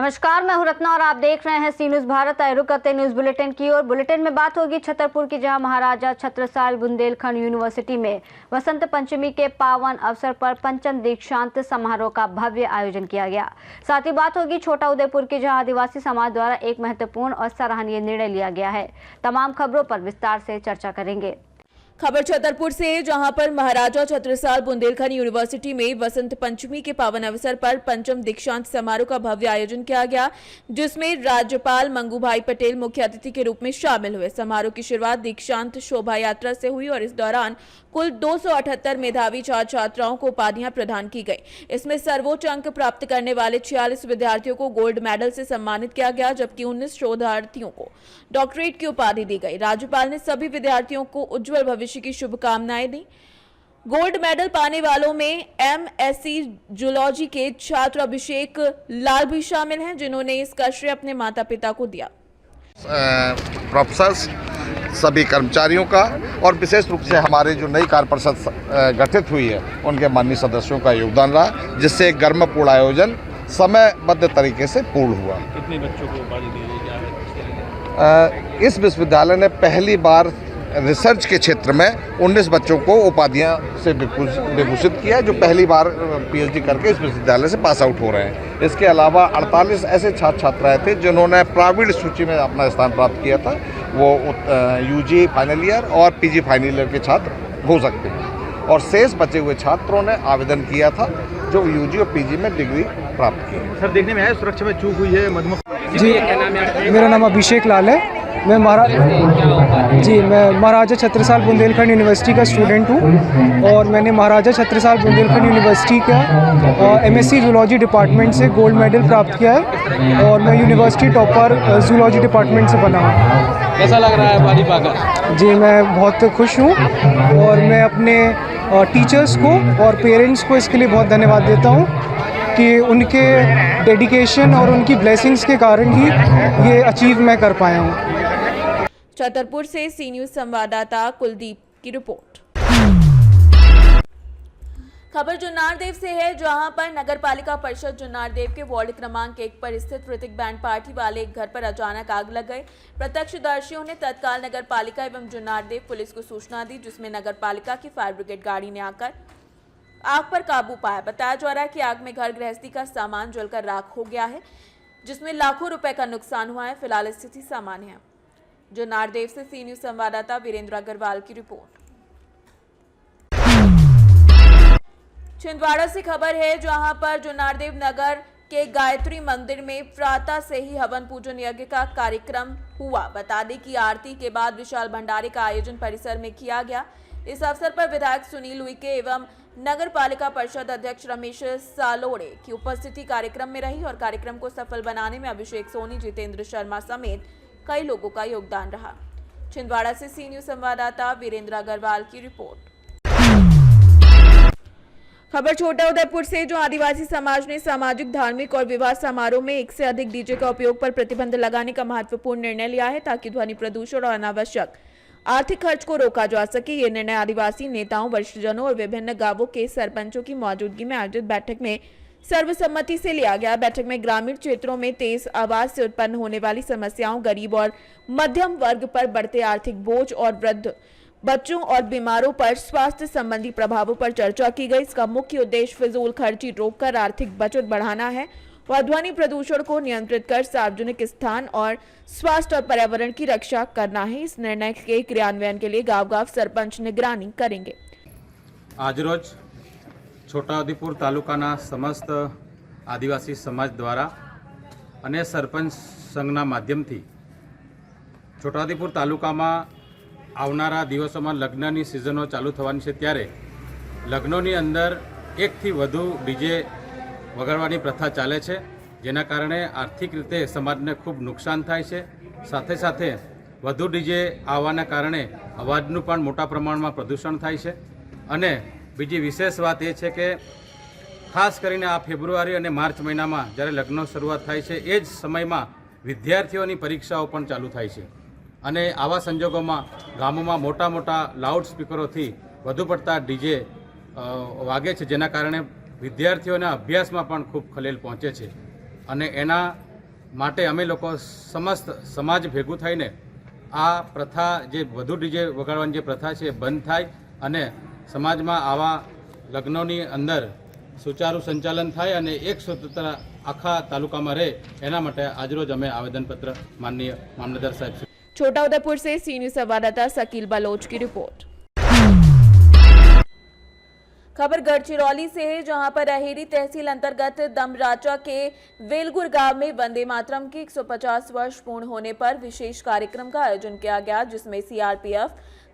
नमस्कार, मैं हूं रत्ना और आप देख रहे हैं सी न्यूज भारत। आए रुक करते न्यूज बुलेटिन की ओर। बुलेटिन में बात होगी छतरपुर की, जहां महाराजा छत्रसाल बुंदेलखंड यूनिवर्सिटी में वसंत पंचमी के पावन अवसर पर पंचम दीक्षांत समारोह का भव्य आयोजन किया गया। साथ ही बात होगी छोटा उदेपुर की, जहां आदिवासी समाज द्वारा एक महत्वपूर्ण और सराहनीय निर्णय लिया गया है। तमाम खबरों पर विस्तार से चर्चा करेंगे। खबर छतरपुर से, जहां पर महाराजा छत्रसाल बुंदेलखंड यूनिवर्सिटी में वसंत पंचमी के पावन अवसर पर पंचम दीक्षांत समारोह का भव्य आयोजन किया गया, जिसमें राज्यपाल मंगूभाई पटेल मुख्य अतिथि के रूप में शामिल हुए। समारोह की शुरुआत दीक्षांत शोभा यात्रा से हुई और इस दौरान कुल 278 मेधावी छात्र छात्राओं को उपाधियां प्रदान की गई। इसमें सर्वोच्च अंक प्राप्त करने वाले 46 विद्यार्थियों को गोल्ड मेडल से सम्मानित किया गया, जबकि 19 शोधार्थियों को डॉक्टरेट की उपाधि दी गई। राज्यपाल ने सभी विद्यार्थियों को उज्जवल भविष्य की शुभकामनाएं दी। गोल्ड मेडल पाने वालों में MSc जूलॉजी के छात्र अभिषेक लाल भी शामिल हैं, जिन्होंने इसका श्रेय अपने माता पिता को दिया। प्रोफेसर्स, सभी कर्मचारियों का और विशेष रूप से हमारे जो नई कार्य परिषद गठित हुई है उनके माननीय सदस्यों का योगदान रहा, जिससे एक गर्मपूर्ण आयोजन समयबद्ध तरीके से पूर्ण हुआ। कितने बच्चों को उपाधि दी गई, क्या है? इस विश्वविद्यालय ने पहली बार रिसर्च के क्षेत्र में 19 बच्चों को उपाधियां से विभूषित किया है, जो पहली बार PhD करके इस विश्वविद्यालय से पास आउट हो रहे हैं। इसके अलावा 48 ऐसे छात्र छात्राएं थे जिन्होंने प्रावीण्य सूची में अपना स्थान प्राप्त किया था। वो UG फाइनल ईयर और PG फाइनल ईयर के छात्र हो सकते हैं, और शेष बचे हुए छात्रों ने आवेदन किया था जो UG और PG में डिग्री प्राप्त की है। सर, देखने में आया सुरक्षा में चूक हुई है मधुमक्खी जी। मेरा नाम अभिषेक लाल है। मैं महाराजा छत्रसाल बुंदेलखंड यूनिवर्सिटी का स्टूडेंट हूँ और मैंने महाराजा छत्रसाल बुंदेलखंड यूनिवर्सिटी का MSc जूलॉजी डिपार्टमेंट से गोल्ड मेडल प्राप्त किया है और मैं यूनिवर्सिटी टॉपर जूलॉजी डिपार्टमेंट से बना हूँ। कैसा लग रहा है उपाधि पाकर? जी, मैं बहुत खुश हूँ और मैं अपने टीचर्स को और पेरेंट्स को इसके लिए बहुत धन्यवाद देता हूँ कि उनके डेडिकेशन और उनकी ब्लेसिंग्स के कारण ही ये अचीव मैं कर पाया हूँ। छतरपुर से सी न्यूज संवाददाता कुलदीप की रिपोर्ट। खबर जुन्नारदेव से है, जहां पर नगर पालिका परिषद जुन्नारदेव के वार्ड क्रमांक 1 पर स्थित ऋतिक बैंड पार्टी वाले एक घर पर अचानक आग लग गई। प्रत्यक्षदर्शियों ने तत्काल नगर पालिका एवं जुन्नारदेव पुलिस को सूचना दी, जिसमें नगर पालिका की फायर ब्रिगेड गाड़ी ने आकर आग पर काबू पाया। बताया जा रहा है कि आग में घर गृहस्थी का सामान जलकर राख हो गया है, जिसमें लाखों रुपए का नुकसान हुआ है। फिलहाल स्थिति सामान्य है। जुन्नारदेव से सी न्यूज संवाददाता वीरेंद्र अग्रवाल की रिपोर्ट। छिंदवाड़ा से खबर है, जहां पर जुन्नारदेव नगर के गायत्री मंदिर में प्रातः से ही हवन पूजन यज्ञ का कार्यक्रम हुआ। बता दें कि आरती के बाद विशाल भंडारे का आयोजन परिसर में किया गया। इस अवसर पर विधायक सुनील उइके एवं नगर पालिका परिषद अध्यक्ष रमेश सालोड़े की उपस्थिति कार्यक्रम में रही और कार्यक्रम को सफल बनाने में अभिषेक सोनी, जितेंद्र शर्मा समेत कई लोगों का योगदान रहा। छिंदवाड़ा से सी न्यूज संवाददाता वीरेंद्र अग्रवाल की रिपोर्ट। खबर छोटा उदेपुर से, जो आदिवासी समाज ने सामाजिक, धार्मिक और विवाह समारोह में एक से अधिक डीजे का उपयोग पर प्रतिबंध लगाने का महत्वपूर्ण निर्णय लिया है, ताकि ध्वनि प्रदूषण और अनावश्यक आर्थिक खर्च को रोका जा सके। ये निर्णय आदिवासी नेताओं, वरिष्ठजनों और विभिन्न गांवों के सरपंचों की मौजूदगी में आयोजित बैठक में सर्वसम्मति से लिया गया। बैठक में ग्रामीण क्षेत्रों में तेज आवाज से उत्पन्न होने वाली समस्याओं, गरीब और मध्यम वर्ग पर बढ़ते आर्थिक बोझ और वृद्ध बच्चों और बीमारों पर स्वास्थ्य संबंधी प्रभावों पर चर्चा की गई। इसका मुख्य उद्देश्य फिजूल खर्ची रोककर आर्थिक बचत बढ़ाना है और ध्वनि प्रदूषण को नियंत्रित कर सार्वजनिक स्थान और स्वास्थ्य और पर्यावरण की रक्षा करना है। इस निर्णय के क्रियान्वयन के लिए गांव-गांव सरपंच निगरानी करेंगे। आज रोज છોટાઉદેપુર તાલુકાના સમસ્ત આદિવાસી સમાજ દ્વારા અને સરપંચ સંઘના માધ્યમથી છોટાઉદેપુર તાલુકામાં આવનારા દિવસોમાં લગ્નની સિઝનો ચાલુ થવાની છે, ત્યારે લગ્નોની અંદર એકથી વધુ ડીજે વગાડવાની પ્રથા ચાલે છે, જેના કારણે આર્થિક રીતે સમાજને ખૂબ નુકસાન થાય છે। સાથે સાથે વધુ ડીજે આવવાના કારણે અવાજનું પણ મોટા પ્રમાણમાં પ્રદૂષણ થાય છે। અને બીજી વિશેષ વાત એ છે કે ખાસ કરીને આ ફેબ્રુઆરી અને માર્ચ મહિનામાં જ્યારે લગ્નનો શરૂઆત થાય છે, એ જ સમયમાં વિદ્યાર્થીઓની પરીક્ષાઓ પણ ચાલુ થાય છે અને આવા સંજોગોમાં ગામોમાં મોટા મોટા લાઉડ સ્પીકરોથી વધુ પડતા ડીજે વાગે છે, જેના કારણે વિદ્યાર્થીઓના અભ્યાસમાં પણ ખૂબ ખલેલ પહોંચે છે અને એના માટે અમે લોકો સમસ્ત સમાજ ભેગું થઈને આ પ્રથા જે વધુ ડીજે વગાડવાની જે પ્રથા છે એ બંધ થાય અને સમાજમાં આવા લગ્નોની અંદર સુચારુ સંચાલન થાય અને એક સૂત્રતા આખા તાલુકામાં રહે એના માટે આજરોજ અમે આવેદનપત્ર માનનીય મામલતદાર સાહેબ શ્રી छोटाउदेपुर से सी न्यूज संवाददाता शकील बलोच की रिपोर्ट। खबर गढ़चिरौली से है, जहां पर अहेरी तहसील अंतर्गत दमराचा के वेलगुर गांव में वंदे मातरम के 150 वर्ष पूर्ण होने पर विशेष कार्यक्रम का आयोजन किया गया, जिसमें सीआरपीएफ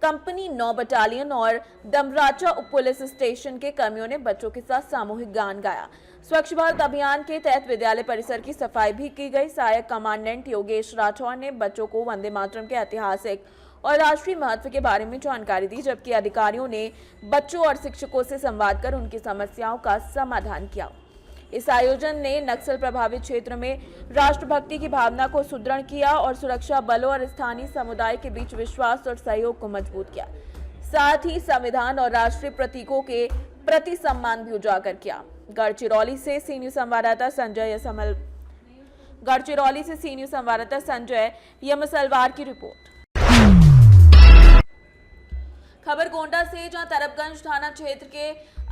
कंपनी 9 बटालियन और दमराचा उप पुलिस स्टेशन के कर्मियों ने बच्चों के साथ सामूहिक गान गाया। स्वच्छ भारत अभियान के तहत विद्यालय परिसर की सफाई भी की गई। सहायक कमांडेंट योगेश राठौर ने बच्चों को वंदे मातरम के ऐतिहासिक और राष्ट्रीय महत्व के बारे में जानकारी दी, जबकि अधिकारियों ने बच्चों और शिक्षकों से संवाद कर उनकी समस्याओं का समाधान किया। इस आयोजन ने नक्सल प्रभावित क्षेत्र में राष्ट्रभक्ति की भावना को सुदृढ़ किया और सुरक्षा बलों और स्थानीय समुदाय के बीच विश्वास और सहयोग को मजबूत किया। साथ ही संविधान और राष्ट्रीय प्रतीकों के प्रति सम्मान भी उजागर किया। गढ़चिरौली से सी न्यूज संवाददाता संजय यमसलवार की रिपोर्ट। खबर गोंडा से, जहां तरफगंज थाना क्षेत्र के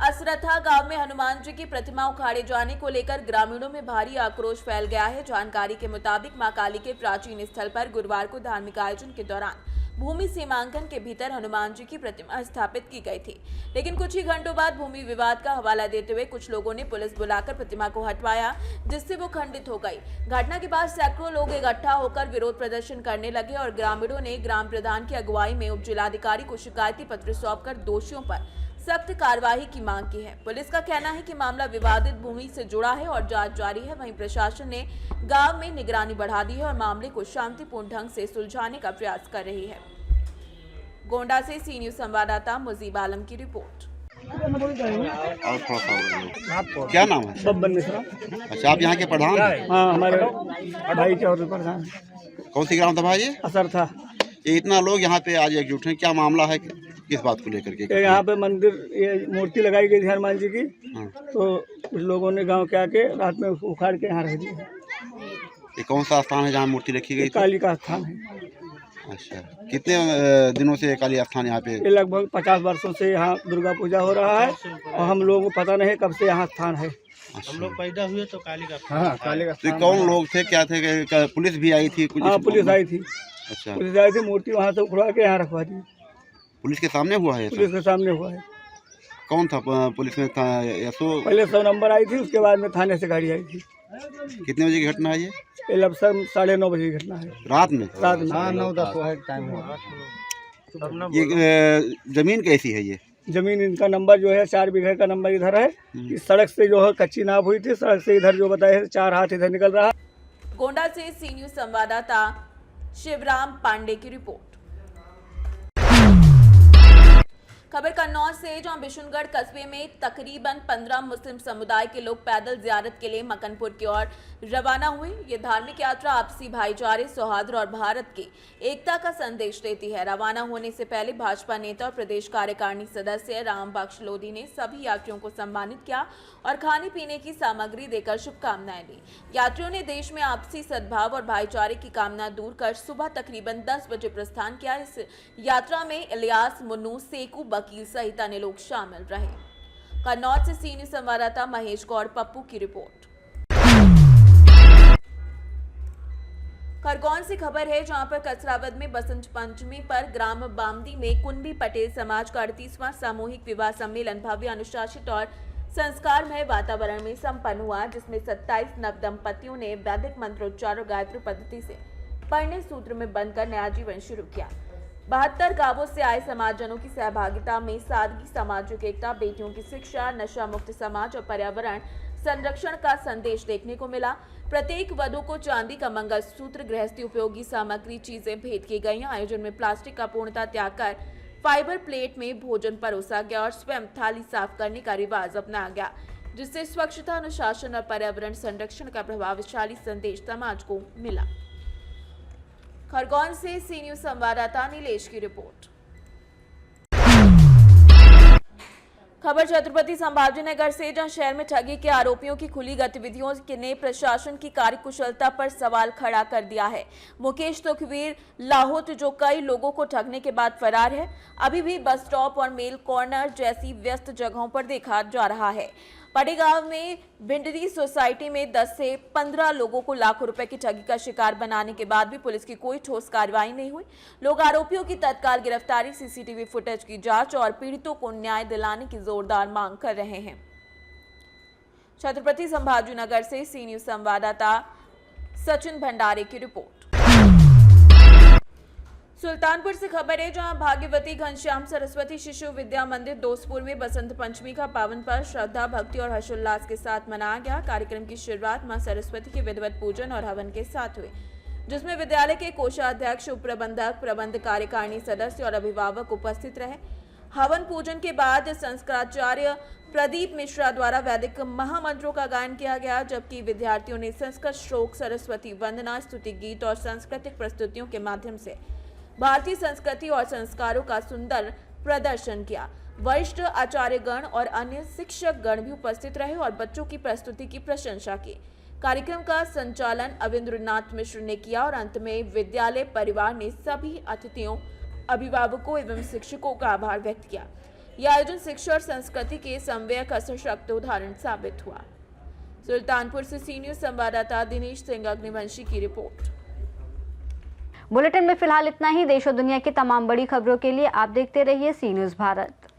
असरथा गांव में हनुमान जी की प्रतिमा उखाड़े जाने को लेकर ग्रामीणों में भारी आक्रोश फैल गया है। जानकारी के मुताबिक मां काली के प्राचीन स्थल पर गुरुवार को धार्मिक आयोजन के दौरान भूमि सीमांकन के भीतर हनुमान जी की प्रतिमा स्थापित की गई थी, लेकिन कुछ ही घंटों बाद भूमि विवाद का हवाला देते हुए कुछ लोगों ने पुलिस बुलाकर प्रतिमा को हटवाया, जिससे वो खंडित हो गई। घटना के बाद सैकड़ों लोग इकट्ठा होकर विरोध प्रदर्शन करने लगे और ग्रामीणों ने ग्राम प्रधान की अगुवाई में उप जिलाधिकारी को शिकायती पत्र सौंपकर दोषियों पर सख्त कार्रवाई की मांग की है। पुलिस का कहना है कि मामला विवादित भूमि से जुड़ा है और जांच जारी है। वहीं प्रशासन ने गांव में निगरानी बढ़ा दी है और मामले को शांतिपूर्ण ढंग से सुलझाने का प्रयास कर रही है। गोंडा से सी न्यूज संवाददाता मुजीब आलम की रिपोर्ट। क्या नाम है? बब्बन मिश्रा। अच्छा, आप यहाँ के प्रधान हैं? हाँ, हमारे भाई के और प्रधान। कौन सी ग्राम सभा ये? असर था। ये इतना लोग यहाँ पे आज एकजुट हैं, क्या मामला है, किस बात को लेकर के? यहाँ पे मंदिर, ये मूर्ति लगाई गई थी हनुमान जी की, हाँ। तो कुछ लोगों ने गांव के आके रात में उखाड़ के यहाँ रख दी। ये कौन सा स्थान है जहाँ मूर्ति रखी गई थी? काली का स्थान है। अच्छा, कितने दिनों से काली स्थान यहाँ पे? ये लगभग 50 वर्षों से यहाँ दुर्गा पूजा हो रहा है और हम लोगों को पता नहीं कब से यहाँ स्थान है। अच्छा। हम लोग पैदा हुए तो काली का हाँ, काली का। तो कौन लोग थे, क्या थे? पुलिस भी आई थी कुछ? हाँ, पुलिस आई थी। अच्छा, पुलिस आई थी, मूर्ति वहाँ से उखड़ा के यहाँ रखवा दी। पुलिस के सामने हुआ है? पुलिस के सामने हुआ है। कौन था पुलिस में? था यसो? पहले 100 नंबर आई थी, उसके बाद में थाने से गाड़ी आई थी। कितने बजे की घटना है ये? ये लगभग 9:30 बजे की घटना है। रात में? रात में 9-10 टाइम हुआ। ये जमीन कैसी है ये? जमीन इनका नंबर जो है 4 बीघे का नंबर इधर है। इस सड़क से जो है कच्ची नाप हुई थी, सड़क से इधर जो बताया है 4 हाथ इधर निकल रहा है। गोंडा से सी न्यूज संवाददाता शिवराम पांडे की रिपोर्ट। खबर कन्नौज से, जहां बिशुनगढ़ कस्बे में तकरीबन 15 मुस्लिम समुदाय के लोग पैदल जियारत के लिए मकनपुर की ओर रवाना हुए। ये धार्मिक यात्रा आपसी भाईचारे, सौहार्द और भारत की एकता का संदेश देती है। रवाना होने से पहले भाजपा नेता और प्रदेश कार्यकारिणी सदस्य राम बख्श लोधी ने सभी यात्रियों को सम्मानित किया और खाने पीने की सामग्री देकर शुभकामनाएं दी। यात्रियों ने देश में आपसी सद्भाव और भाईचारे की कामना दूर कर सुबह तकरीबन 10 बजे प्रस्थान किया। इस यात्रा में इलियास, मुन्नू, सेकू, वकील सहित अन्य लोग शामिल रहे। कन्नौज से सी न्यूज संवाददाता महेश गौड़ पप्पू की रिपोर्ट। खरगोन से खबर है, जहां पर कसरावद में बसंत पंचमी पर ग्राम बामदी में कुंभी पटेल समाज का 38वां सामूहिक विवाह सम्मेलन भव्य, अनुशासित और संस्कारमय वातावरण में संपन्न हुआ, जिसमें 27 नव दंपतियों ने वैदिक मंत्रोच्चार और गायत्री पद्धति से पढ़ने सूत्र में बंधकर नया जीवन शुरू किया। 72 गांवों से आए समाजजनों की सहभागिता में सादगी, सामाजिक एकता, बेटियों की शिक्षा, नशा मुक्त समाज और पर्यावरण संरक्षण का संदेश देखने को मिला। प्रत्येक वधू को चांदी का मंगलसूत्र, गृहस्थी उपयोगी सामग्री चीजें भेंट की गई। आयोजन में प्लास्टिक का पूर्णतः त्याग कर फाइबर प्लेट में भोजन परोसा गया और स्वयं थाली साफ करने का रिवाज अपनाया गया, जिससे स्वच्छता, अनुशासन और पर्यावरण संरक्षण का प्रभावशाली संदेश समाज को मिला। खरगोन से सी न्यूज संवाददाता नीलेश की रिपोर्ट। खबर छत्रपति संभाजीनगर से, जहां शहर में ठगी के आरोपियों की खुली गतिविधियों ने प्रशासन की कार्यकुशलता पर सवाल खड़ा कर दिया है। मुकेश तुखवीर लाहौत, जो कई लोगों को ठगने के बाद फरार है, अभी भी बस स्टॉप और मेल कॉर्नर जैसी व्यस्त जगहों पर देखा जा रहा है। पड़ेगांव में भिंडरी सोसाइटी में 10 से 15 लोगों को लाखों रुपए की ठगी का शिकार बनाने के बाद भी पुलिस की कोई ठोस कार्रवाई नहीं हुई। लोग आरोपियों की तत्काल गिरफ्तारी, सीसीटीवी फुटेज की जांच और पीड़ितों को न्याय दिलाने की जोरदार मांग कर रहे हैं। छत्रपति संभाजीनगर से सी न्यूज संवाददाता सचिन भंडारे की रिपोर्ट। सुल्तानपुर से खबर है, जहां भाग्यवती घनश्याम सरस्वती शिशु विद्या मंदिर दोस्तपुर में बसंत पंचमी का पावन पर्व श्रद्धा, भक्ति और हर्षोल्लास के साथ मनाया गया। कार्यक्रम की शुरुआत मां सरस्वती के विधिवत पूजन और हवन के साथ हुई, जिसमें विद्यालय के कोषाध्यक्ष, उप प्रबंधक, प्रबंध कार्यकारिणी सदस्य और अभिभावक उपस्थित रहे। हवन पूजन के बाद संस्कृताचार्य प्रदीप मिश्रा द्वारा वैदिक महामंत्रों का गायन किया गया, जबकि विद्यार्थियों ने संस्कृत श्लोक, सरस्वती वंदना, स्तुति गीत और सांस्कृतिक प्रस्तुतियों के माध्यम से भारतीय संस्कृति और संस्कारों का सुंदर प्रदर्शन किया। वरिष्ठ आचार्यगण और अन्य शिक्षक गण भी उपस्थित रहे और बच्चों की प्रस्तुति की प्रशंसा की। कार्यक्रम का संचालन अविंद्रनाथ मिश्र ने किया और अंत में विद्यालय परिवार ने सभी अतिथियों, अभिभावकों एवं शिक्षकों का आभार व्यक्त किया। यह आयोजन शिक्षा और संस्कृति के समन्वय का सशक्त उदाहरण साबित हुआ। सुल्तानपुर से सी न्यूज संवाददाता दिनेश सिंह अग्निवंशी की रिपोर्ट। बुलेटिन में फिलहाल इतना ही। देश और दुनिया की तमाम बड़ी खबरों के लिए आप देखते रहिए सी न्यूज भारत।